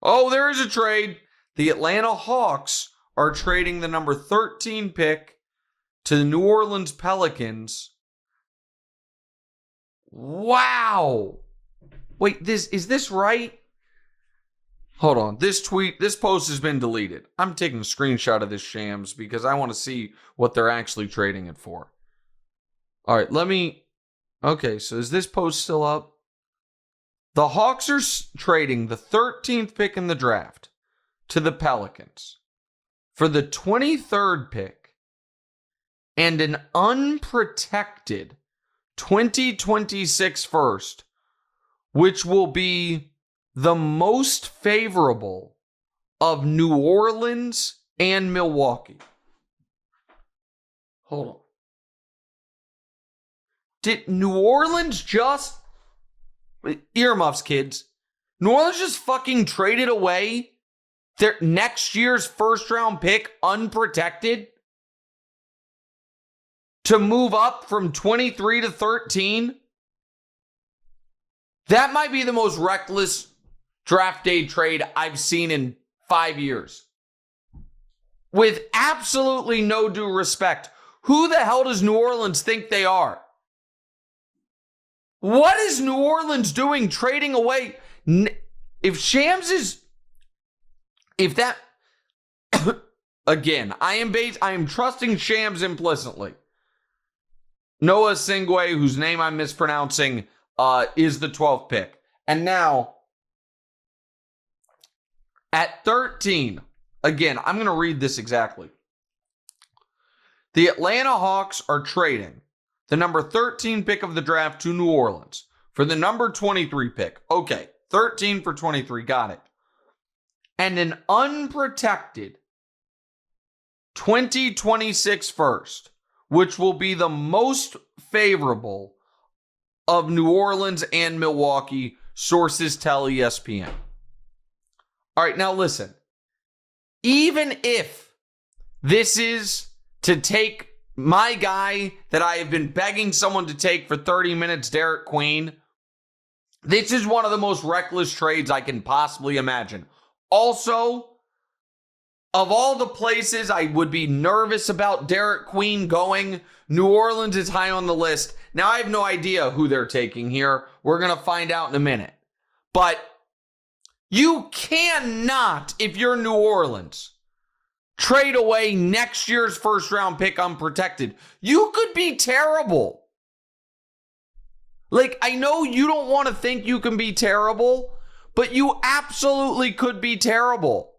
Oh, there is a trade. The Atlanta Hawks are trading the number 13 pick to the New Orleans Pelicans. Wow. Wait, is this right? Hold on. This post has been deleted. I'm taking a screenshot of this, Shams, because I want to see what they're actually trading it for. All right, okay, so is this post still up? The Hawks are trading the 13th pick in the draft to the Pelicans for the 23rd pick and an unprotected 2026 first, which will be the most favorable of New Orleans and Milwaukee. Hold on. Did New Orleans just... Earmuffs, kids. New Orleans just fucking traded away their next year's first round pick unprotected to move up from 23 to 13? That might be the most reckless draft day trade I've seen in 5 years. With absolutely no due respect. Who the hell does New Orleans think they are? What is New Orleans doing trading away? If that, again, I am trusting Shams implicitly. Noah Singwe, whose name I'm mispronouncing, is the 12th pick. And now, at 13, again, I'm going to read this exactly. The Atlanta Hawks are trading the number 13 pick of the draft to New Orleans for the number 23 pick. Okay, 13 for 23, got it. And an unprotected 2026 first, which will be the most favorable of New Orleans and Milwaukee, sources tell ESPN. All right, now listen. Even if this is to take my guy that I have been begging someone to take for 30 minutes, Derek Queen, this is one of the most reckless trades I can possibly imagine. Also, of all the places I would be nervous about Derek Queen going, New Orleans is high on the list. Now, I have no idea who they're taking here. We're going to find out in a minute. But you cannot, if you're New Orleans, trade away next year's first round pick unprotected. You could be terrible. Like, I know you don't want to think you can be terrible, but you absolutely could be terrible.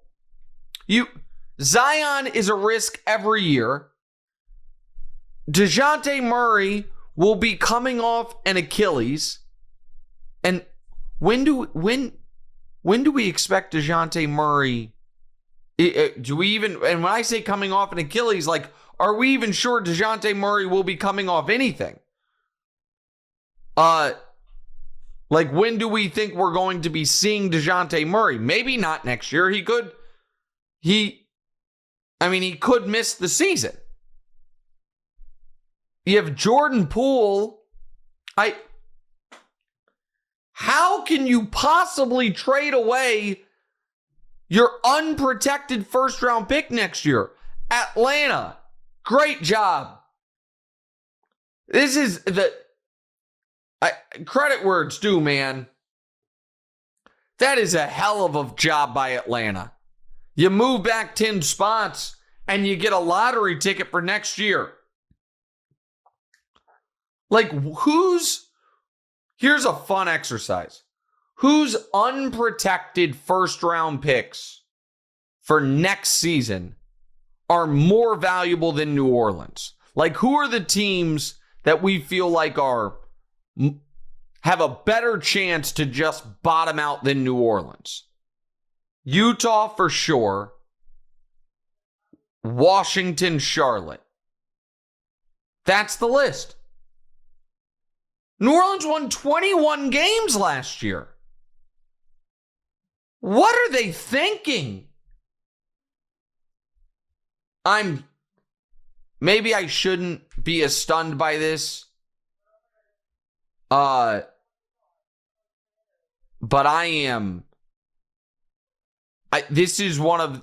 Zion is a risk every year. DeJounte Murray will be coming off an Achilles. And when do we expect DeJounte Murray? Do we even, and when I say coming off an Achilles, like, are we even sure DeJounte Murray will be coming off anything? Like, when do we think we're going to be seeing DeJounte Murray? Maybe not next year. He could miss the season. You have Jordan Poole. How can you possibly trade away your unprotected first round pick next year? Atlanta, great job. This is credit where it's due, man. That is a hell of a job by Atlanta. You move back 10 spots and you get a lottery ticket for next year. Like, here's a fun exercise. Whose unprotected first round picks for next season are more valuable than New Orleans? Like, who are the teams that we feel like have a better chance to just bottom out than New Orleans? Utah for sure. Washington, Charlotte. That's the list. New Orleans won 21 games last year. What are they thinking? Maybe I shouldn't be as stunned by this. But I am This is what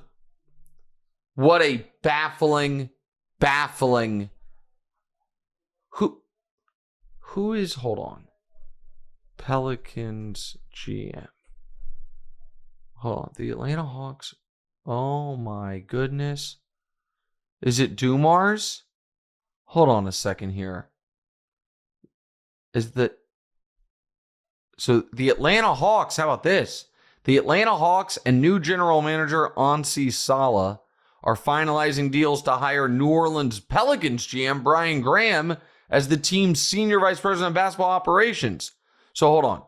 a baffling. Who is, hold on. Pelicans GM. Hold on. The Atlanta Hawks. Oh my goodness. Is it Dumars? Hold on a second here. So the Atlanta Hawks, how about this? The Atlanta Hawks and new general manager Ansi Sala are finalizing deals to hire New Orleans Pelicans GM Brian Graham as the team's senior vice president of basketball operations. So hold on.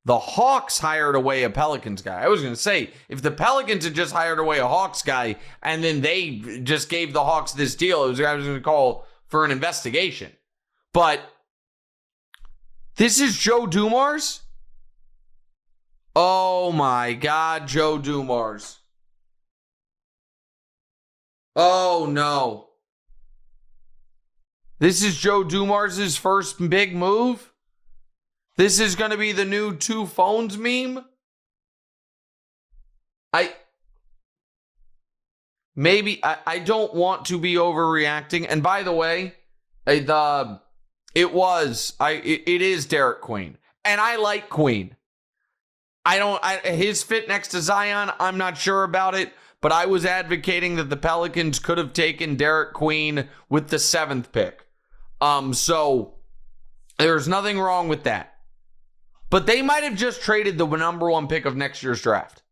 The Hawks hired away a Pelicans guy. I was going to say, if the Pelicans had just hired away a Hawks guy and then they just gave the Hawks this deal, I was going to call for an investigation. But this is Joe Dumars? Oh my God, Joe Dumars. Oh no. This is Joe Dumars' first big move? This is going to be the new 2 phones meme? I don't want to be overreacting. And by the way, it is Derek Queen. And I like Queen. His fit next to Zion, I'm not sure about it, but I was advocating that the Pelicans could have taken Derek Queen with the 7th pick. So there's nothing wrong with that. But they might have just traded the number 1 pick of next year's draft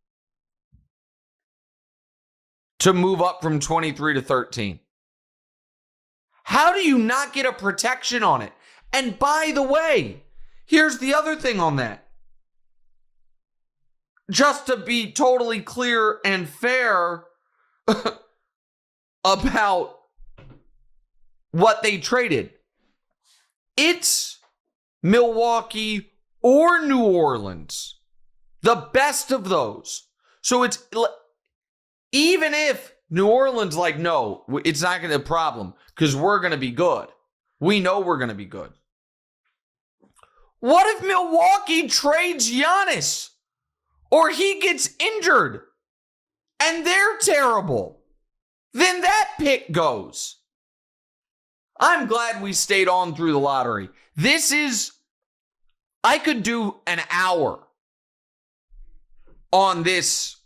to move up from 23 to 13. How do you not get a protection on it? And by the way, here's the other thing on that. Just to be totally clear and fair about what they traded. It's Milwaukee or New Orleans. The best of those. So it's, even if New Orleans no, it's not going to be a problem because we're going to be good. We know we're going to be good. What if Milwaukee trades Giannis? Or he gets injured and they're terrible? Then that pick goes. I'm glad we stayed on through the lottery. I could do an hour on this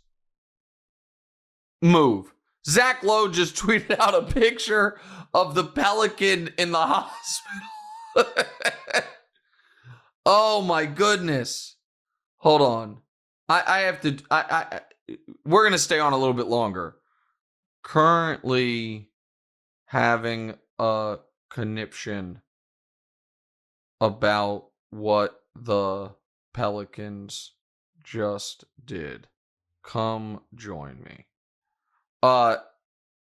move. Zach Lowe just tweeted out a picture of the Pelican in the hospital. Oh my goodness. Hold on. We're going to stay on a little bit longer. Currently having a conniption about what the Pelicans just did. Come join me.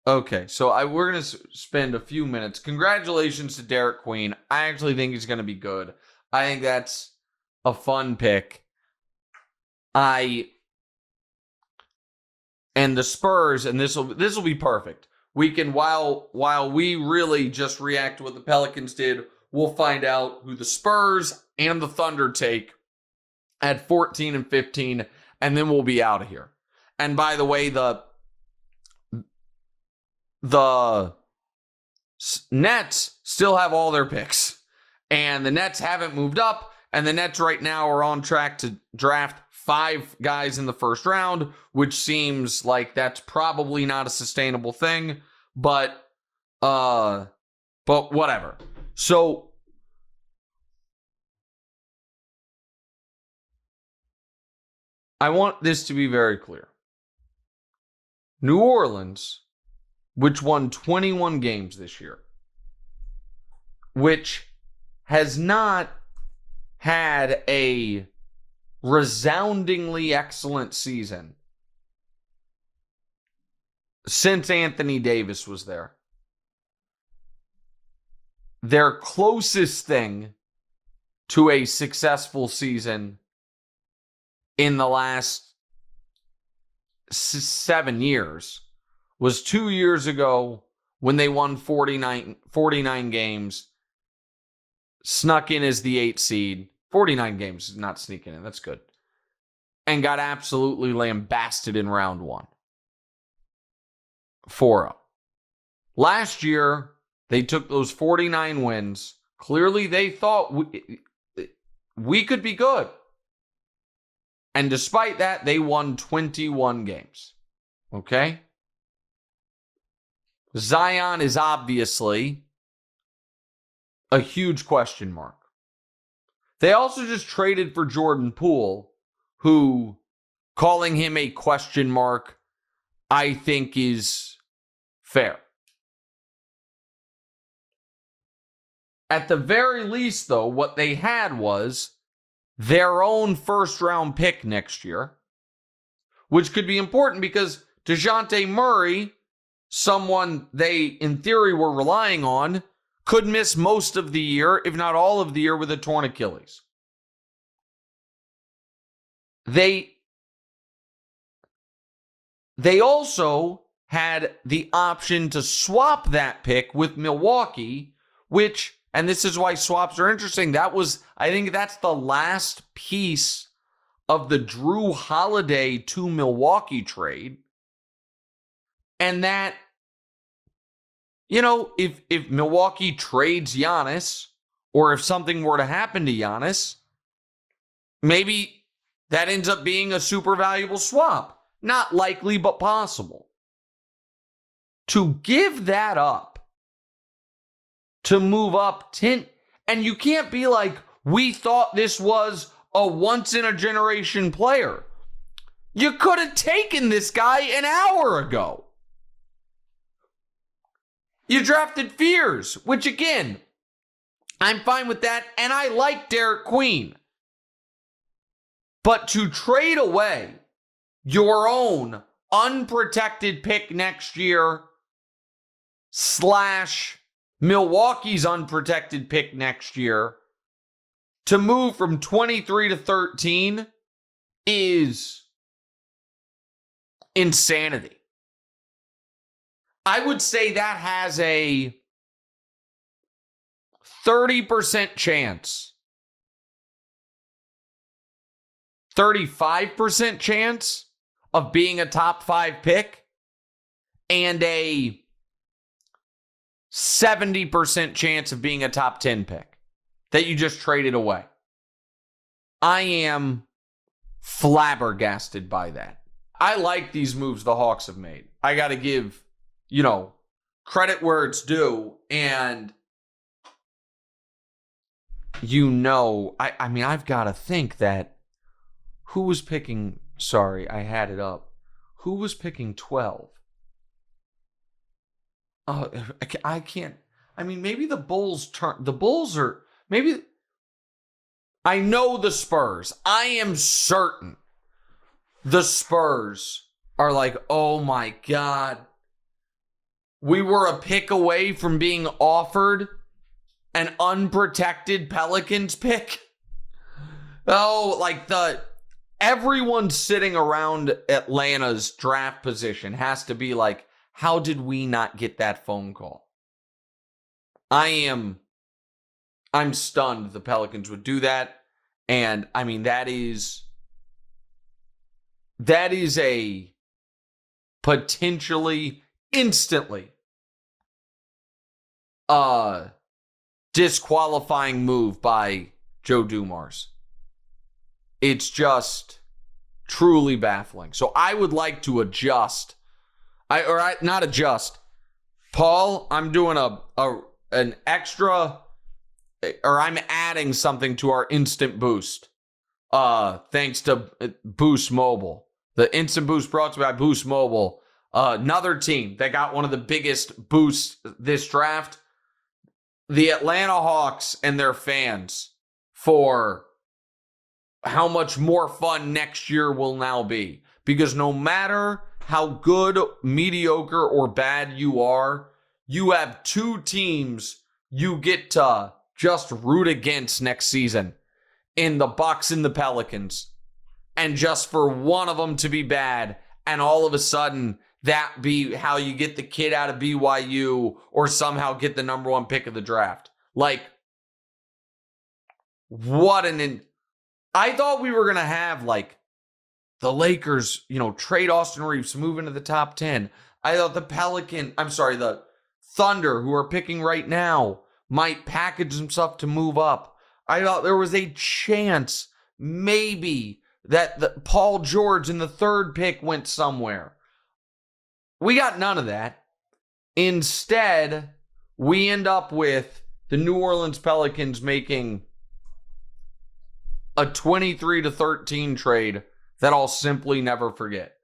Okay, so we're going to spend a few minutes. Congratulations to Derek Queen. I actually think he's going to be good. I think that's a fun pick. And the Spurs, and this will be perfect. We can, while we really just react to what the Pelicans did, we'll find out who the Spurs and the Thunder take at 14 and 15, and then we'll be out of here. And by the way, the Nets still have all their picks, and the Nets haven't moved up, and the Nets right now are on track to draft 5 guys in the first round, which seems like that's probably not a sustainable thing, but whatever. So I want this to be very clear. New Orleans, which won 21 games this year, which has not had a resoundingly excellent season since Anthony Davis was there. Their closest thing to a successful season in the last 7 years was 2 years ago when they won 49 games, snuck in as the 8th seed. 49 games, not sneaking in. That's good. and got absolutely lambasted in round one. 4-0. Last year, they took those 49 wins. Clearly, they thought we could be good. And despite that, they won 21 games. Okay? Zion is obviously a huge question mark. They also just traded for Jordan Poole, who, calling him a question mark, I think is fair. At the very least, though, what they had was their own first-round pick next year, which could be important because DeJounte Murray, someone they, in theory, were relying on, could miss most of the year, if not all of the year, with a torn Achilles. They also had the option to swap that pick with Milwaukee, which, and this is why swaps are interesting, I think that's the last piece of the Drew Holiday to Milwaukee trade. And that, if Milwaukee trades Giannis, or if something were to happen to Giannis, maybe that ends up being a super valuable swap. Not likely, but possible. To give that up, to move up 10, and you can't be like, we thought this was a once-in-a-generation player. You could have taken this guy an hour ago. You drafted Fears, which again, I'm fine with that, and I like Derek Queen. But to trade away your own unprotected pick next year / Milwaukee's unprotected pick next year to move from 23 to 13 is insanity. I would say that has a 30% chance, 35% chance of being a top 5 pick, and a 70% chance of being a top 10 pick that you just traded away. I am flabbergasted by that. I like these moves the Hawks have made. I got to give, credit where it's due. And, I've got to think that who was picking, sorry, I had it up. Who was picking 12? Oh, I can't. Maybe the Bulls I know the Spurs. I am certain the Spurs are like, oh my God. We were a pick away from being offered an unprotected Pelicans pick. Oh, everyone sitting around Atlanta's draft position has to be like, how did we not get that phone call? I'm stunned the Pelicans would do that. And that is a potentially instantly disqualifying move by Joe Dumars. It's just truly baffling. So I would like to adjust. Not adjust. Paul, I'm doing an extra, or I'm adding something to our instant boost. Thanks to Boost Mobile. The instant boost brought to you by Boost Mobile. Another team that got one of the biggest boosts this draft. The Atlanta Hawks and their fans for how much more fun next year will now be. Because no matter how good, mediocre, or bad you are, you have 2 teams you get to just root against next season in the Bucks and the Pelicans. And just for one of them to be bad, and all of a sudden that be how you get the kid out of BYU or somehow get the number 1 pick of the draft. I thought we were going to have the Lakers, trade Austin Reeves, move into the top 10. I thought the Thunder, who are picking right now, might package himself to move up. I thought there was a chance maybe that Paul George in the third pick went somewhere. We got none of that. Instead, we end up with the New Orleans Pelicans making a 23-13 trade that I'll simply never forget.